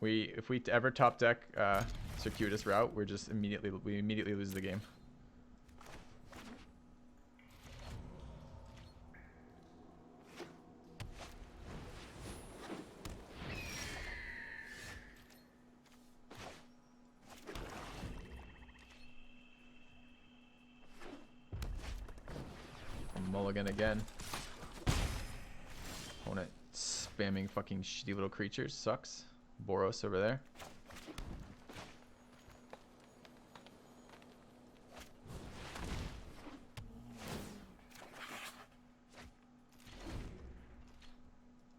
If we ever top deck circuitous route, we immediately lose the game. Mulligan again. Opponent spamming fucking shitty little creatures. Sucks. Boros over there.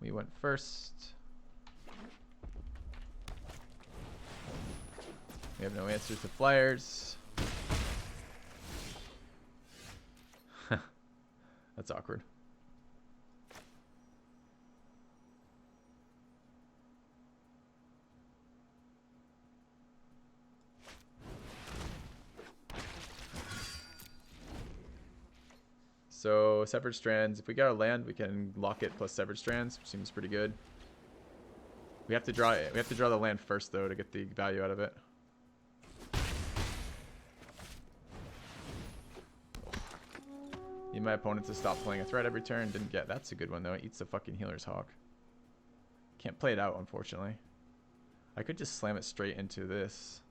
We went first. We have no answers to flyers. That's awkward. So severed strands. If we get our land, we can lock it plus severed strands, which seems pretty good. We have to draw it. We have to draw the land first though to get the value out of it. Need my opponent to stop playing a threat every turn. Didn't get. That's a good one though. It eats the fucking healer's hawk. Can't play it out unfortunately. I could just slam it straight into this.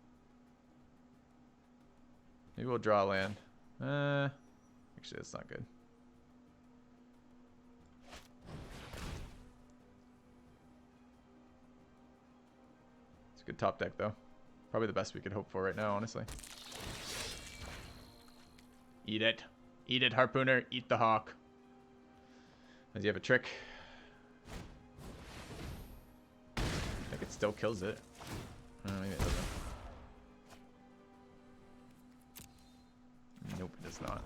Maybe we'll draw a land. Actually, that's not good. It's a good top deck though. Probably the best we could hope for right now, honestly. Eat it. Eat it, Harpooner. Eat the hawk. Does he have a trick? I think it still kills it. Maybe it doesn't. Nope, it does not.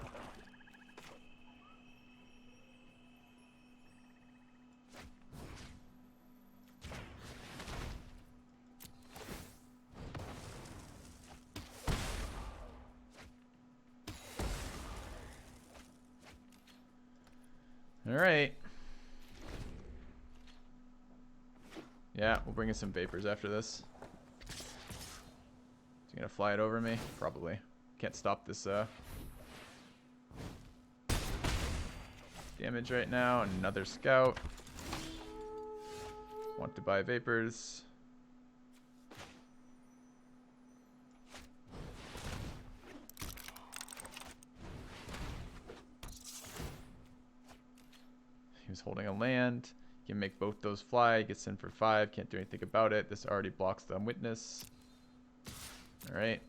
All right. Yeah, we'll bring in some vapors after this. Is he gonna fly it over me? Probably. Can't stop this damage right now. Another scout. Want to buy vapors. He was holding a land. Can make both those fly. Gets in for 5. Can't do anything about it. This already blocks the witness. All right.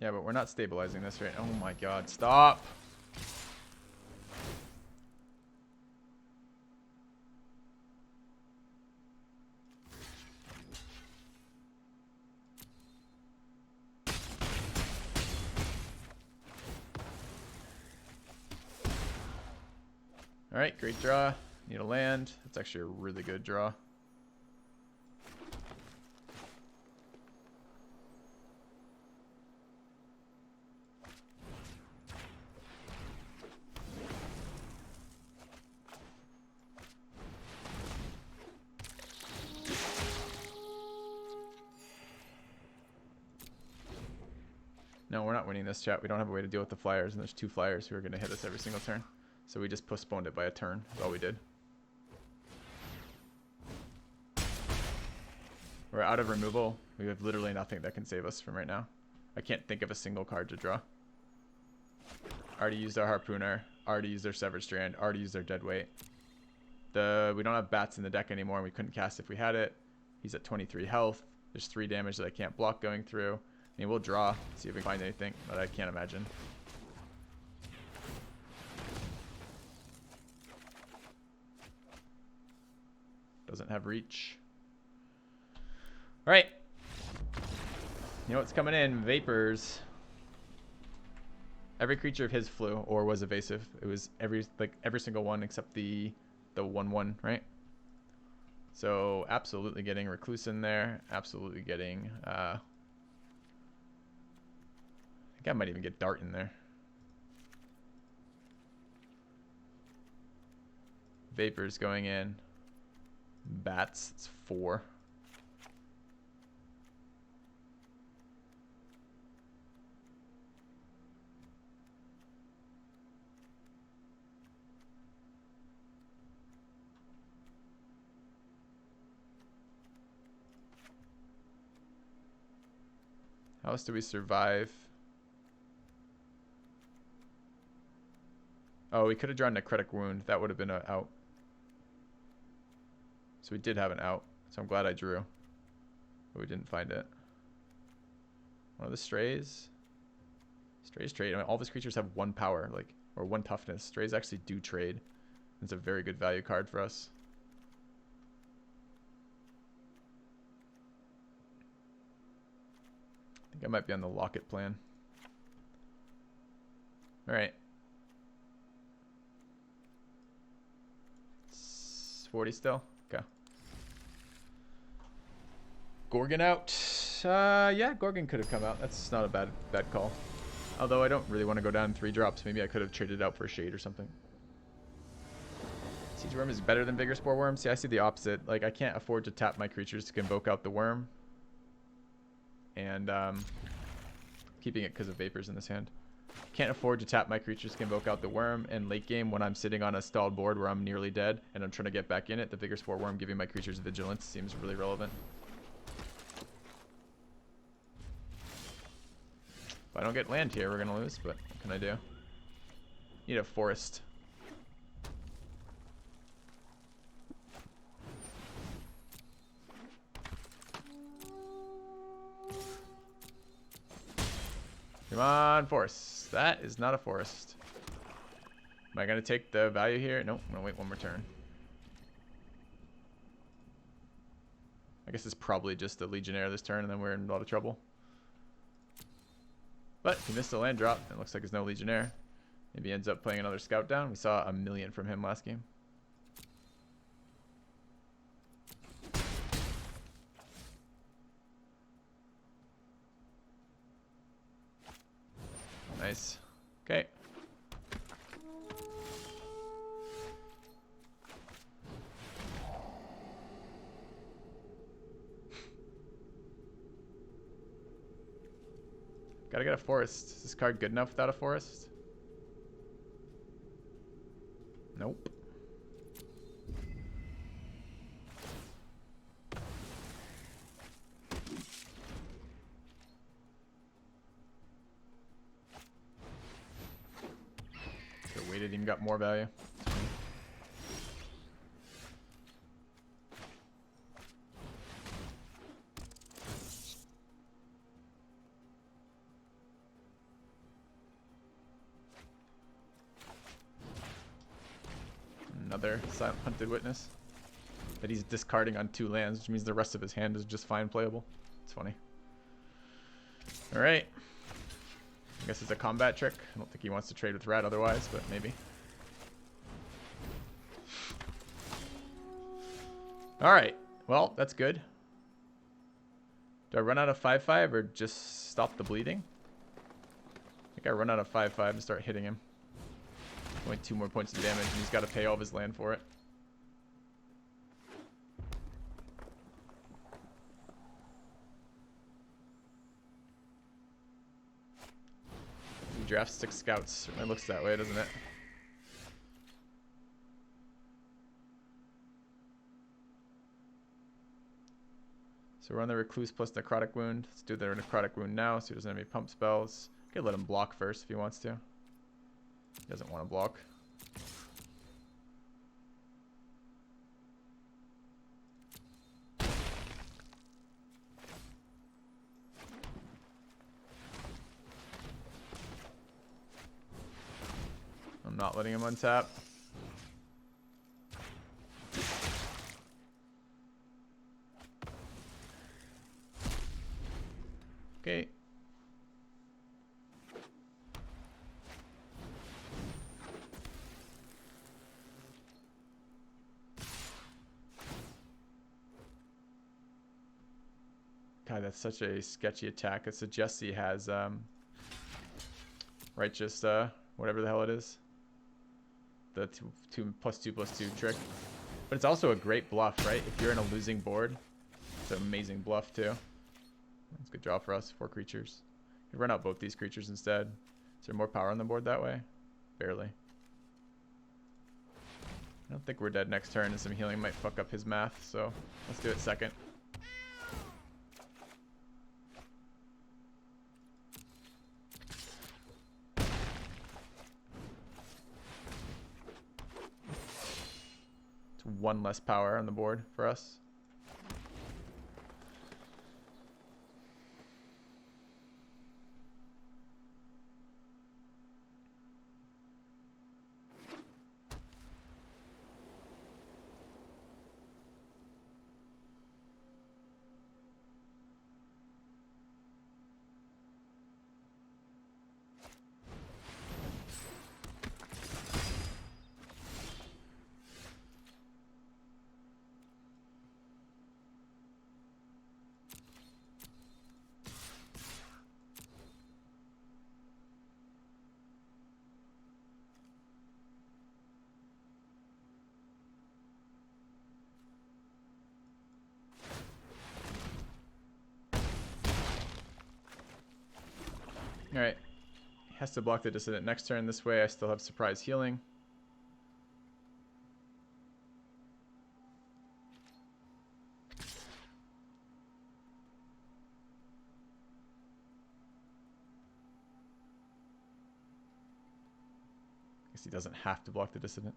Yeah, but we're not stabilizing this right. Oh my god, stop. All right, great draw. Need a land. That's actually a really good draw. No, we're not winning this, chat. We don't have a way to deal with the flyers, and there's 2 flyers who are going to hit us every single turn. So we just postponed it by a turn. That's all we did. We're out of removal. We have literally nothing that can save us from right now. I can't think of a single card to draw. Already used our Harpooner. Already used our Severed Strand. Already used our Deadweight. We don't have bats in the deck anymore, and we couldn't cast if we had it. He's at 23 health. There's 3 damage that I can't block going through. I mean, we'll draw, see if we can find anything, but I can't imagine. Doesn't have reach. All right. You know what's coming in? Vapors. Every creature of his flew or was evasive. It was every single one except the 1/1, right? So absolutely getting Recluse in there. Absolutely getting I think I might even get Dart in there. Vapors going in. Bats, it's 4. How else do we survive? Oh, we could have drawn Necrotic Wound. That would have been an out. So we did have an out. So I'm glad I drew. But we didn't find it. One of the strays. Strays trade. I mean, all these creatures have 1 power, like, or 1 toughness. Strays actually do trade. It's a very good value card for us. I think I might be on the Locket plan. Alright. 40 still? Okay. Gorgon out. Yeah, Gorgon could have come out. That's not a bad call. Although I don't really want to go down 3 drops. Maybe I could have traded out for a Shade or something. Siege Worm is better than Vigor Spore Worm. See, I see the opposite. Like, I can't afford to tap my creatures to convoke out the worm. And keeping it because of Vapors in this hand. Can't afford to tap my creatures to convoke out the worm. And late game, when I'm sitting on a stalled board where I'm nearly dead and I'm trying to get back in it, the Vigor Spore Worm giving my creatures vigilance seems really relevant. If I don't get land here, we're going to lose, but what can I do? Need a forest. Come on, forest. That is not a forest. Am I going to take the value here? Nope, I'm going to wait 1 more turn. I guess it's probably just the Legionnaire this turn, and then we're in a lot of trouble. But he missed a land drop. It looks like there's no Legionnaire. Maybe he ends up playing another Scout down. We saw 1,000,000 from him last game. Nice. Okay. Gotta get a forest. Is this card good enough without a forest? Nope. Could've waited, even got more value. Another Silent Hunted Witness that he's discarding on 2 lands, which means the rest of his hand is just fine playable. It's funny. Alright. I guess it's a combat trick. I don't think he wants to trade with Rat otherwise, but maybe. Alright. Well, that's good. Do I run out of 5/5 or just stop the bleeding? I think I run out of 5/5 and start hitting him. Only 2 more points of damage, and he's got to pay all of his land for it. He drafts 6 scouts. Certainly looks that way, doesn't it? So we're on the Recluse plus Necrotic Wound. Let's do the Necrotic Wound now so he doesn't have any pump spells. Could let him block first if he wants to. He doesn't want to block. I'm not letting him untap. Okay. God, that's such a sketchy attack. It suggests he has righteous whatever the hell it is. the +2/+2 trick. But it's also a great bluff, right? If you're in a losing board, it's an amazing bluff too. That's a good draw for us. 4 creatures. You run out both these creatures instead. Is there more power on the board that way? Barely. I don't think we're dead next turn, and some healing might fuck up his math, so let's do it second. It's 1 less power on the board for us. Alright. Has to block the Dissident next turn. This way I still have surprise healing. Guess he doesn't have to block the Dissident.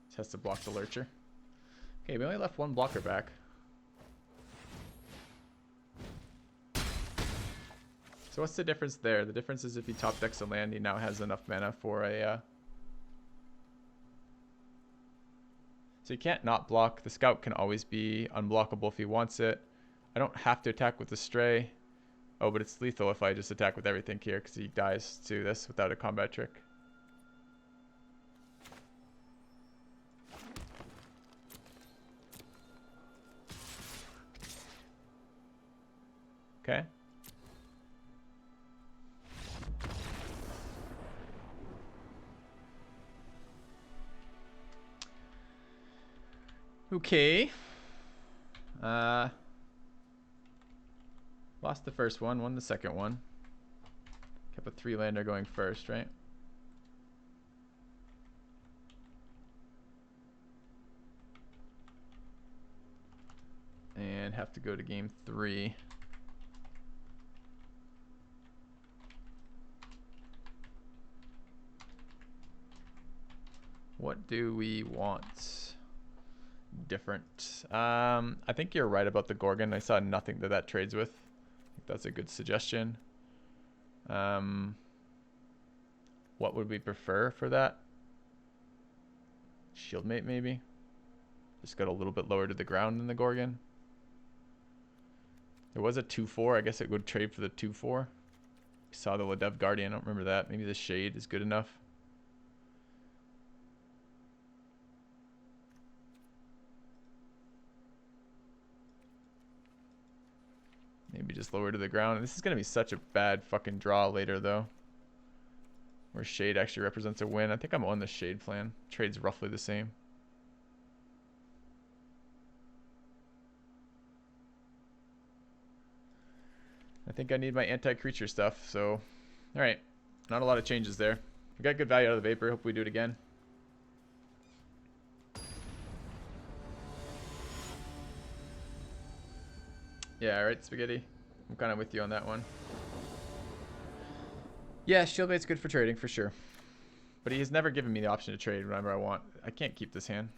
Just has to block the Lurcher. Okay, we only left 1 blocker back. So what's the difference there? The difference is if he top decks a land, he now has enough mana for a... So you can't not block. The Scout can always be unblockable if he wants it. I don't have to attack with the Stray. Oh, but it's lethal if I just attack with everything here because he dies to this without a combat trick. Okay. Okay. Lost the first one, won the second one. Kept a 3-lander going first, right? And have to go to game 3. What do we want different? I think you're right about the Gorgon. I saw nothing that trades with. I think that's a good suggestion. What would we prefer for that? Shieldmate maybe? Just got a little bit lower to the ground than the Gorgon. There was a 2/4. I guess it would trade for the 2/4. Saw the Ladev Guardian. I don't remember that. Maybe the Shade is good enough. Maybe just lower to the ground. This is going to be such a bad fucking draw later, though. Where Shade actually represents a win. I think I'm on the Shade plan. Trade's roughly the same. I think I need my anti-creature stuff, so... Alright. Not a lot of changes there. We got good value out of the Vapor. Hope we do it again. Yeah, alright, Spaghetti. I'm kind of with you on that one. Yeah, Shieldmate's good for trading, for sure. But he has never given me the option to trade whenever I want. I can't keep this hand.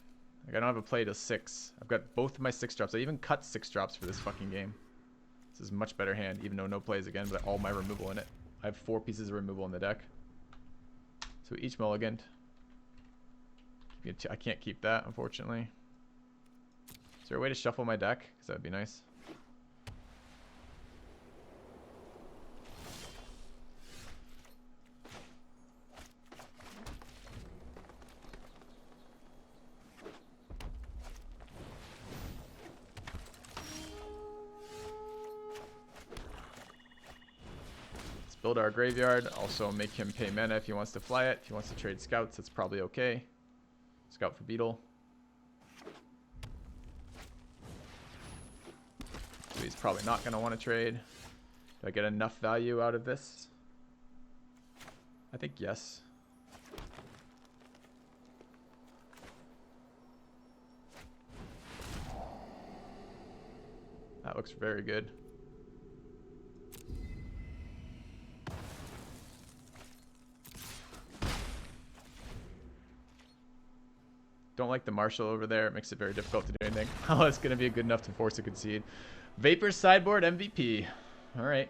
Like, I don't have a play till 6. I've got both of my 6 drops. I even cut 6 drops for this fucking game. This is a much better hand, even though no plays again, but all my removal in it. I have 4 pieces of removal in the deck. So each mulliganed. I can't keep that, unfortunately. Is there a way to shuffle my deck? Because that would be nice. build our graveyard. Also make him pay mana if he wants to fly it. If he wants to trade scouts, that's probably okay. Scout for beetle. So he's probably not going to want to trade. Do I get enough value out of this? I think yes. That looks very good. Don't like the Marshal over there. It makes it very difficult to do anything. Oh, it's going to be good enough to force a concede. Vapor sideboard MVP. All right.